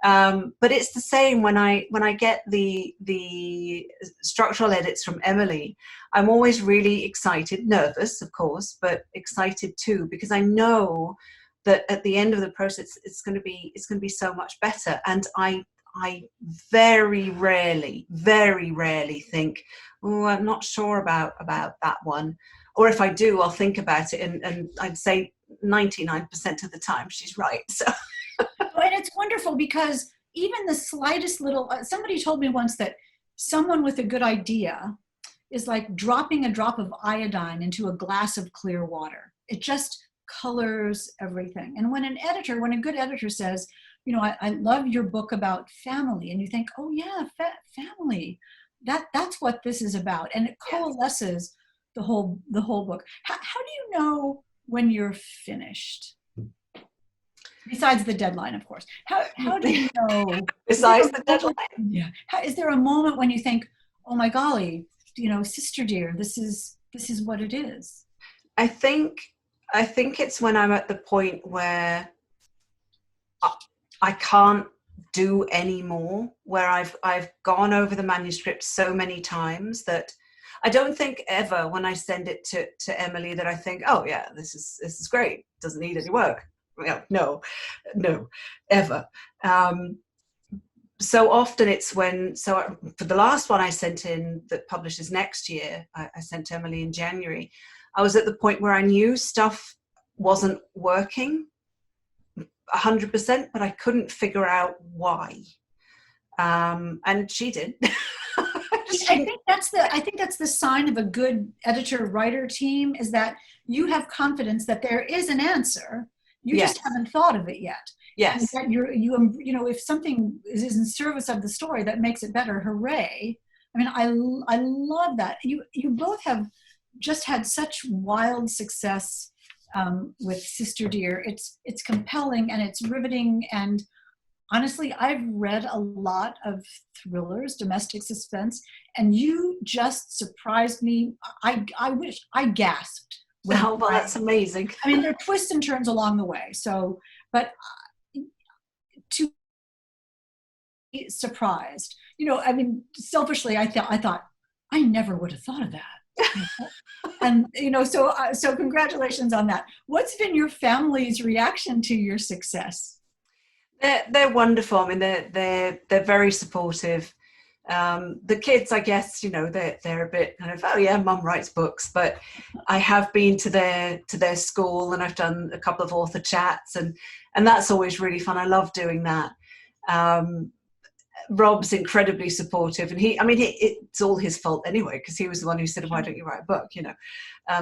But it's the same when I get the structural edits from Emily. I'm always really excited, nervous, of course, but excited too, because I know that at the end of the process, it's going to be so much better. And I very rarely think, oh, I'm not sure about that one. Or if I do, I'll think about it, and I'd say 99% of the time she's right. So. And it's wonderful because even the slightest little, somebody told me once that someone with a good idea is like dropping a drop of iodine into a glass of clear water. It just colors everything. And when a good editor says, I love your book about family, and you think, oh yeah, family, that's what this is about. And it coalesces the whole book. How do you know when you're finished? Besides the deadline, of course. How do you know? Besides the deadline? Yeah. Is there a moment when you think, oh my golly, Sister Dear, this is what it is? I think it's when I'm at the point where I can't do any more, where I've gone over the manuscript so many times that I don't think ever when I send it to Emily that I think, oh yeah, this is great, doesn't need any work. No, ever. So often it's for the last one I sent in that publishes next year, I sent to Emily in January, I was at the point where I knew stuff wasn't working 100%, but I couldn't figure out why. And she did. I think that's the sign of a good editor-writer team, is that you have confidence that there is an answer. You just haven't thought of it yet. Yes. And that if something is in service of the story that makes it better, hooray. I mean, I love that. You both have just had such wild success with Sister Dear. It's compelling and it's riveting. And honestly, I've read a lot of thrillers, domestic suspense, and you just surprised me. I wish I gasped. Oh, well, that's amazing. I mean, there are twists and turns along the way. So, but to be surprised, I mean, selfishly, I thought I never would have thought of that. And, so congratulations on that. What's been your family's reaction to your success? They're wonderful. I mean, they're very supportive. The kids, I guess, they're a bit kind of, oh yeah, mum writes books, but I have been to their school, and I've done a couple of author chats, and that's always really fun. I love doing that. Rob's incredibly supportive, and it's all his fault anyway, because he was the one who said, why don't you write a book,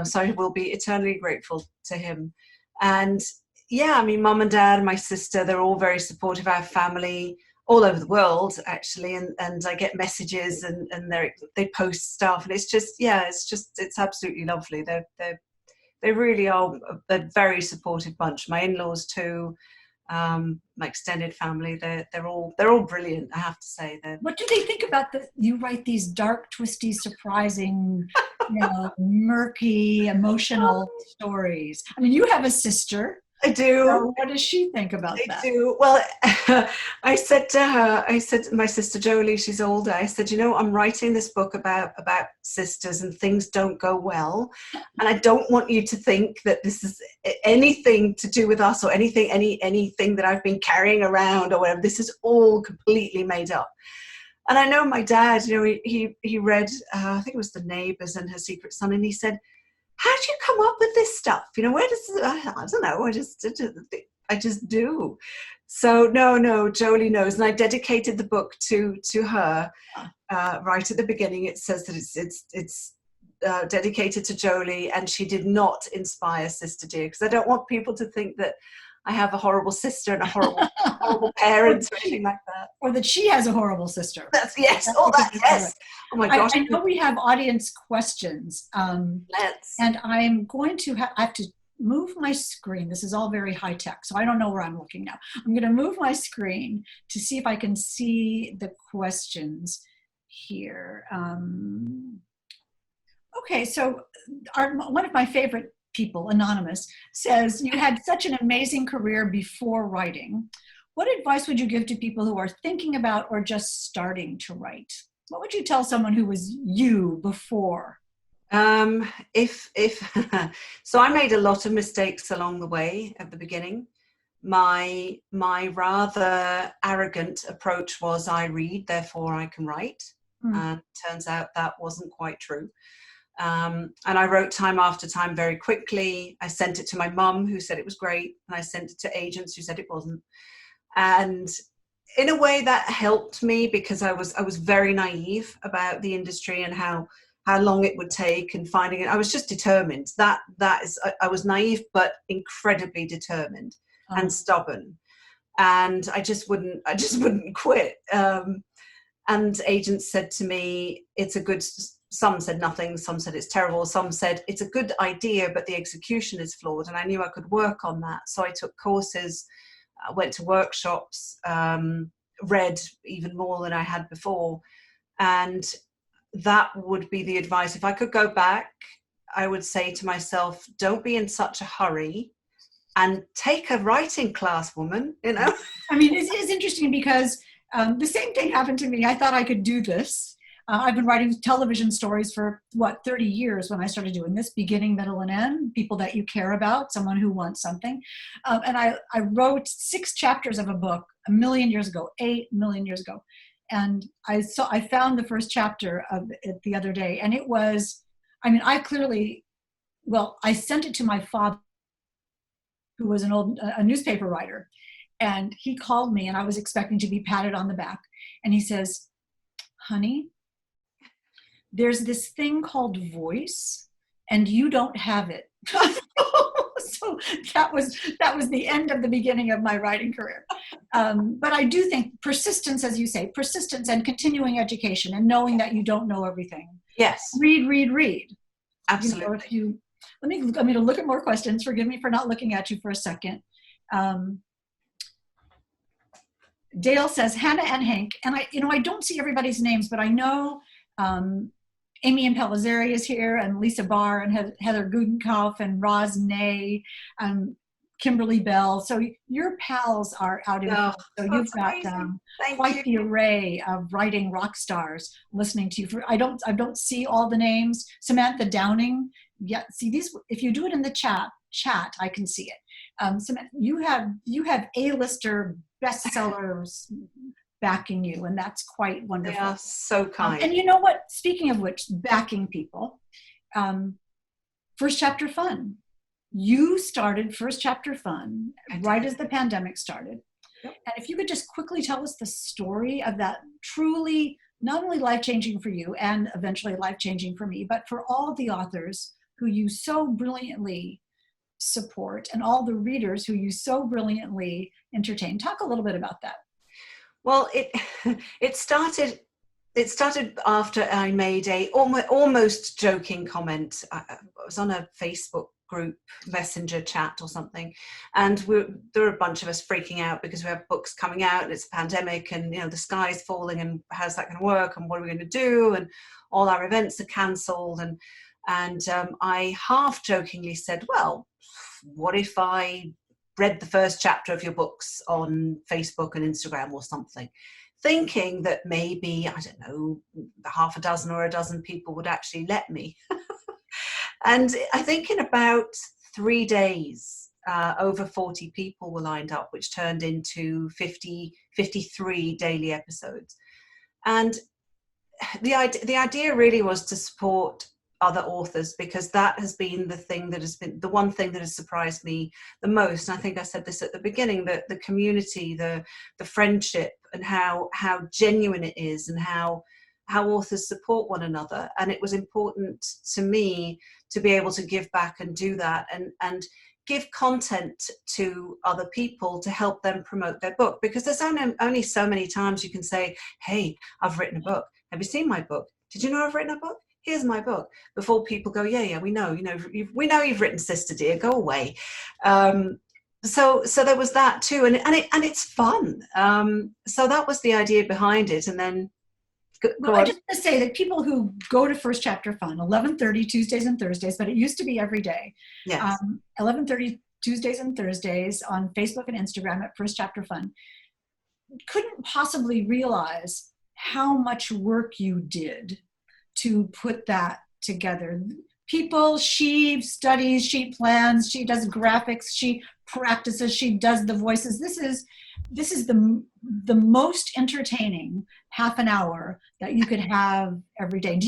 so I will be eternally grateful to him. And yeah, I mean, mum and dad and my sister, they're all very supportive. I have family all over the world, actually, and I get messages, and they post stuff, and it's absolutely lovely. They really are a very supportive bunch. My in-laws too, my extended family, they're all brilliant, I have to say. What do they think about you write these dark, twisty, surprising, murky, emotional stories? I mean, you have a sister. I do. So what does she think about that? I do. Well, I said to my sister Jolie, she's older, I said, I'm writing this book about sisters, and things don't go well. And I don't want you to think that this is anything to do with us, or anything that I've been carrying around or whatever. This is all completely made up. And I know my dad, he read, I think it was The Neighbours and Her Secret Son, and he said, how do you come up with this stuff? Where does I don't know. I just do. So no, Jolie knows, and I dedicated the book to her right at the beginning. It says that it's dedicated to Jolie, and she did not inspire Sister Dear, because I don't want people to think that I have a horrible sister and a horrible parent or anything like that. Or that she has a horrible sister. Yes. Oh my gosh. I know we have audience questions. Let's. And I'm going to I have to move my screen. This is all very high tech, so I don't know where I'm looking now. I'm going to move my screen to see if I can see the questions here. Okay, so one of my favorite people, Anonymous, says, you had such an amazing career before writing. What advice would you give to people who are thinking about or just starting to write? What would you tell someone who was you before? If so, I made a lot of mistakes along the way at the beginning. My rather arrogant approach was, I read, therefore I can write. And turns out that wasn't quite true. And I wrote time after time very quickly. I sent it to my mum, who said it was great, and I sent it to agents who said it wasn't. And in a way that helped me, because I was very naive about the industry and how long it would take and finding it. I was just determined. I was naive but incredibly determined and stubborn, and I just wouldn't quit. And agents said to me, some said nothing, some said it's terrible, some said it's a good idea but the execution is flawed, and I knew I could work on that. So I took courses, went to workshops, read even more than I had before, and that would be the advice. If I could go back, I would say to myself, don't be in such a hurry and take a writing class, woman, I mean, it is interesting because the same thing happened to me. I thought I could do this. I've been writing television stories for 30 years when I started doing this, beginning, middle, and end, people that you care about, someone who wants something. And I wrote 6 chapters of a book 8 million years ago. And I found the first chapter of it the other day, and it was, I sent it to my father, who was a newspaper writer, and he called me, and I was expecting to be patted on the back, and he says, honey, there's this thing called voice, and you don't have it. So that was the end of the beginning of my writing career. But I do think persistence, as you say, persistence and continuing education and knowing that you don't know everything. Yes. Read. Absolutely. Let me look at more questions. Forgive me for not looking at you for a second. Dale says, Hannah and Hank, and I don't see everybody's names, but I know Amy Impellizzeri is here, and Lisa Barr, and Heather Gudenkauf, and Roz Ney, and Kimberly Bell. So your pals are out in so you've got quite the array of writing rock stars listening to you. I don't see all the names. Samantha Downing. Yeah, see these. If you do it in the chat, I can see it. You have A-lister bestsellers backing you, and that's quite wonderful. They are so kind. And you know what? Speaking of which, backing people, First Chapter Fun. You started First Chapter Fun right as the pandemic started. Yep. And if you could just quickly tell us the story of that truly, not only life-changing for you and eventually life-changing for me, but for all the authors who you so brilliantly support and all the readers who you so brilliantly entertain. Talk a little bit about that. Well, it started after I made a almost joking comment. I was on a Facebook group messenger chat or something, and there were a bunch of us freaking out because we have books coming out and it's a pandemic, and the sky's falling, and how's that going to work, and what are we going to do, and all our events are cancelled, and I half jokingly said, well, what if I read the first chapter of your books on Facebook and Instagram or something, thinking that maybe, I don't know, half a dozen or a dozen people would actually let me. And I think in about 3 days, over 40 people were lined up, which turned into 53 daily episodes. And the idea really was to support other authors, because that has been the thing that has been the one thing that has surprised me the most. And I think I said this at the beginning, that the community, the friendship, and how genuine it is, and how authors support one another. And it was important to me to be able to give back and do that, and give content to other people to help them promote their book, because there's only so many times you can say, hey, I've written a book. Have you seen my book? Did you know I've written a book? Here's my book, before people go, yeah, we know, we know you've written Sister Dear, go away. So there was that too, and it's fun. So that was the idea behind it. And then I just want to say that people who go to First Chapter Fun, 11:30 Tuesdays and Thursdays, but it used to be every day. Yes. 11:30 Tuesdays and Thursdays on Facebook and Instagram at First Chapter Fun, couldn't possibly realize how much work you did to put that together. She studies, she plans, she does graphics, she practices, she does the voices. This is the most entertaining half an hour that you could have every day.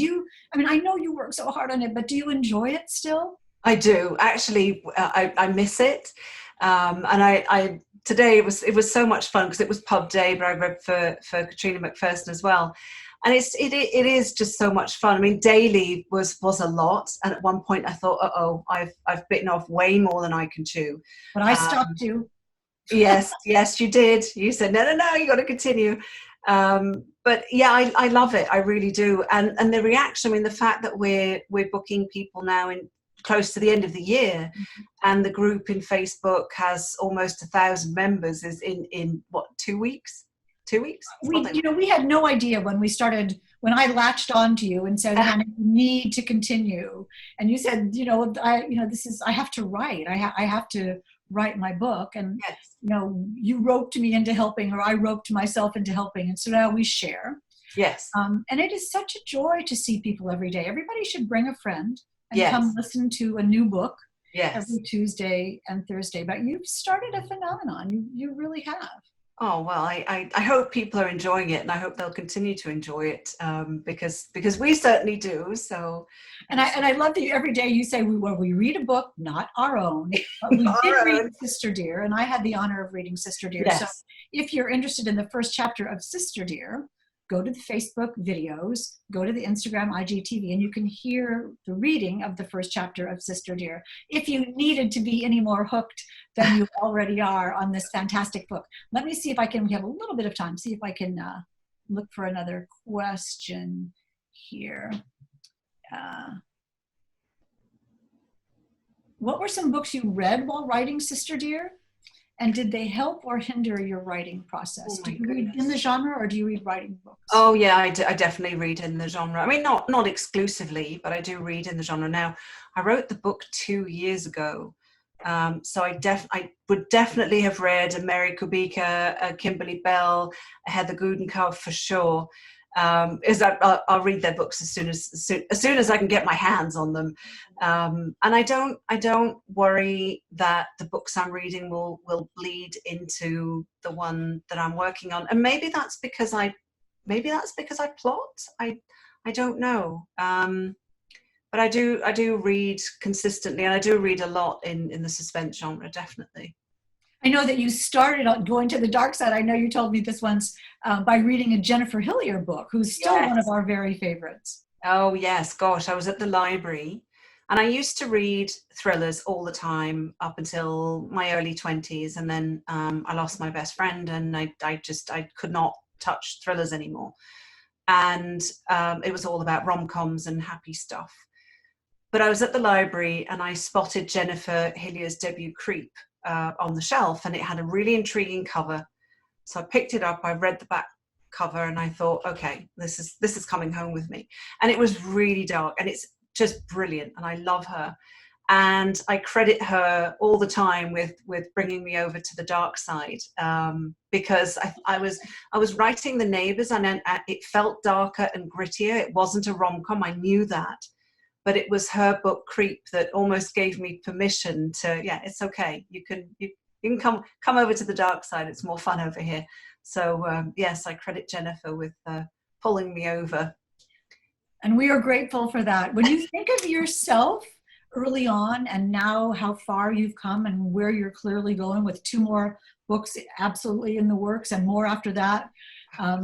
I know you work so hard on it, but do you enjoy it still? I do, actually. I miss it. And I today it was so much fun, because it was pub day, but I read for Katrina McPherson as well. And it is just so much fun. I mean, daily was a lot, and at one point I thought, I've bitten off way more than I can chew. But I stopped you. Yes, you did. You said no, you got to continue. But yeah, I love it. I really do. And the reaction. I mean, the fact that we're booking people now in close to the end of the year, and the group in Facebook has almost 1,000 members is in what, 2 weeks? 2 weeks? We had no idea when we started, when I latched on to you and said, Hannah, you need to continue. And you said, I have to write. I have to write my book. And, yes. You roped me into helping, or I roped myself into helping. And so now we share. Yes. And it is such a joy to see people every day. Everybody should bring a friend and yes. come listen to a new book. Yes. Every Tuesday and Thursday. But you've started a phenomenon. You really have. Oh, well, I hope people are enjoying it, and I hope they'll continue to enjoy it, because we certainly do. So, and I love that every day you say we read a book, not our own, but we did read Sister Dear, and I had the honor of reading Sister Dear. Yes. So if you're interested in the first chapter of Sister Dear, go to the Facebook videos, go to the Instagram IGTV, and you can hear the reading of the first chapter of Sister Dear. If you needed to be any more hooked than you already are on this fantastic book. Let me see if we have a little bit of time, see if I can look for another question here. What were some books you read while writing Sister Dear? And did they help or hinder your writing process? Do you read in the genre, or do you read writing books? Oh yeah, I definitely read in the genre. I mean, not exclusively, but I do read in the genre. Now, I wrote the book 2 years ago, so I would definitely have read a Mary Kubica, a Kimberly Bell, a Heather Gudenkopf for sure. is that I'll read their books as soon as I can get my hands on them, and I don't worry that the books I'm reading will bleed into the one that I'm working on, and maybe that's because I plot. I don't know, but I do read consistently, and I do read a lot in the suspense genre, definitely. I know that you started on going to the dark side. I know you told me this once by reading a Jennifer Hillier book, who's still Yes. one of our very favorites. Oh yes, gosh, I was at the library, and I used to read thrillers all the time up until my early 20s, and then I lost my best friend, and I could not touch thrillers anymore, and it was all about rom-coms and happy stuff. But I was at the library, and I spotted Jennifer Hillier's debut, Creep, on the shelf, and it had a really intriguing cover. So I picked it up, I read the back cover, and I thought, okay, this is coming home with me. And it was really dark, and it's just brilliant, and I love her. And I credit her all the time with bringing me over to the dark side, because I was writing The Neighbours, and then it felt darker and grittier. It wasn't a rom-com, I knew that. But it was her book Creep that almost gave me permission to, yeah, it's okay. You can come over to the dark side. It's more fun over here. So yes, I credit Jennifer with pulling me over. And we are grateful for that. When you think of yourself early on and now how far you've come and where you're clearly going with 2 more books absolutely in the works and more after that, what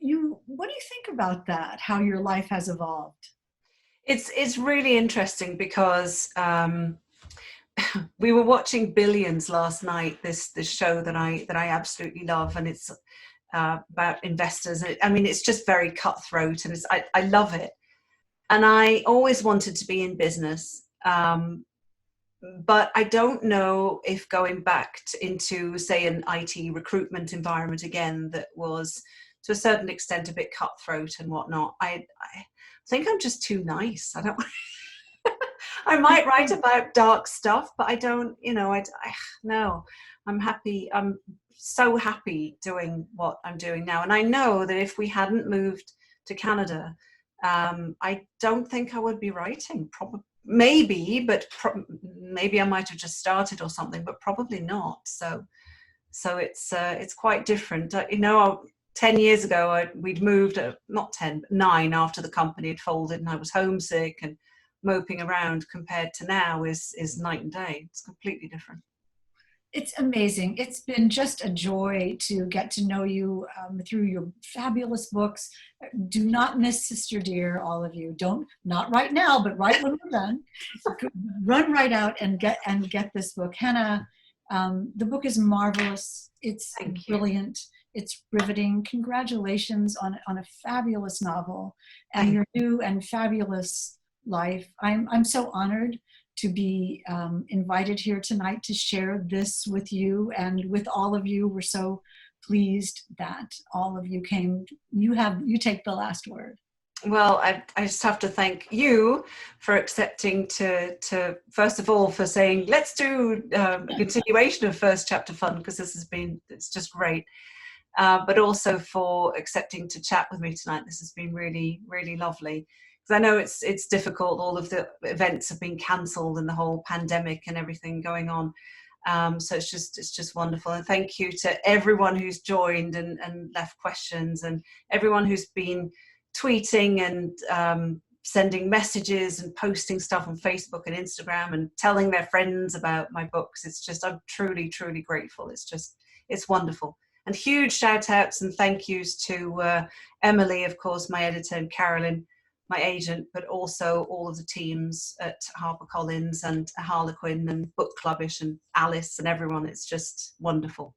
do you think about that, how your life has evolved? It's really interesting because we were watching Billions last night, this show that I absolutely love, and it's about investors. I mean, it's just very cutthroat, and I love it. And I always wanted to be in business, but I don't know if going back into, say, an IT recruitment environment again that was to a certain extent a bit cutthroat and whatnot. I think I'm just too nice. I don't. I might write about dark stuff, but I don't. No. I'm happy. I'm so happy doing what I'm doing now, and I know that if we hadn't moved to Canada, I don't think I would be writing. Probably, maybe, but maybe I might have just started or something, but probably not. So it's quite different. 10 years ago, we'd moved, not 10, but 9 after the company had folded, and I was homesick and moping around. Compared to now is night and day. It's completely different. It's amazing. It's been just a joy to get to know you through your fabulous books. Do not miss Sister Dear, all of you. Not right now, but right when we're done. Run right out and get this book. Hannah, the book is marvelous. It's brilliant. It's riveting. Congratulations on a fabulous novel and your new and fabulous life. I'm so honored to be invited here tonight to share this with you and with all of you. We're so pleased that all of you came. You take the last word. Well, I just have to thank you for accepting to first of all, for saying, let's do a continuation of First Chapter Fun, because it's just great. But also for accepting to chat with me tonight. This has been really, really lovely. Because I know it's difficult. All of the events have been cancelled and the whole pandemic and everything going on. So it's just wonderful. And thank you to everyone who's joined and left questions, and everyone who's been tweeting and sending messages and posting stuff on Facebook and Instagram and telling their friends about my books. I'm truly, truly grateful. It's wonderful. And huge shout outs and thank yous to Emily, of course, my editor, and Carolyn, my agent, but also all of the teams at HarperCollins and Harlequin and Book Clubbish and Alice and everyone. It's just wonderful.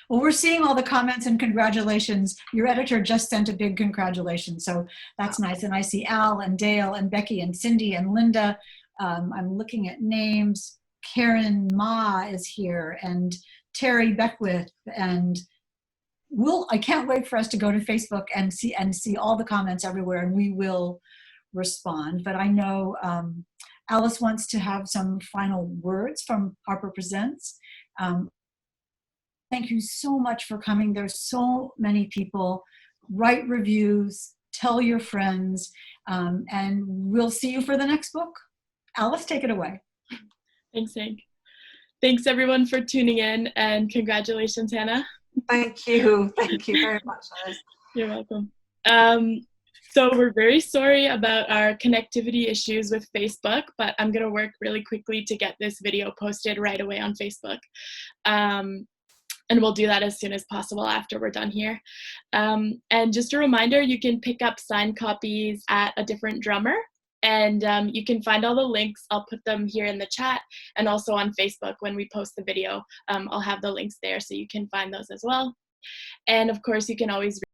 Well, we're seeing all the comments and congratulations. Your editor just sent a big congratulations, so that's nice. And I see Al and Dale and Becky and Cindy and Linda. I'm looking at names. Karen Ma is here, and Terry Beckwith, and I can't wait for us to go to Facebook and see all the comments everywhere, and we will respond. But I know Alice wants to have some final words from Harper Presents. Thank you so much for coming. There's so many people write reviews, tell your friends, and we'll see you for the next book. Alice, take it away. Thanks, Hank. Thanks everyone for tuning in, and congratulations, Hannah. Thank you. Thank you very much, Alice. You're welcome. So we're very sorry about our connectivity issues with Facebook, but I'm going to work really quickly to get this video posted right away on Facebook. And we'll do that as soon as possible after we're done here. And just a reminder, you can pick up signed copies at A Different Drummer. And you can find all the links. I'll put them here in the chat and also on Facebook when we post the video. I'll have the links there so you can find those as well. And of course, you can always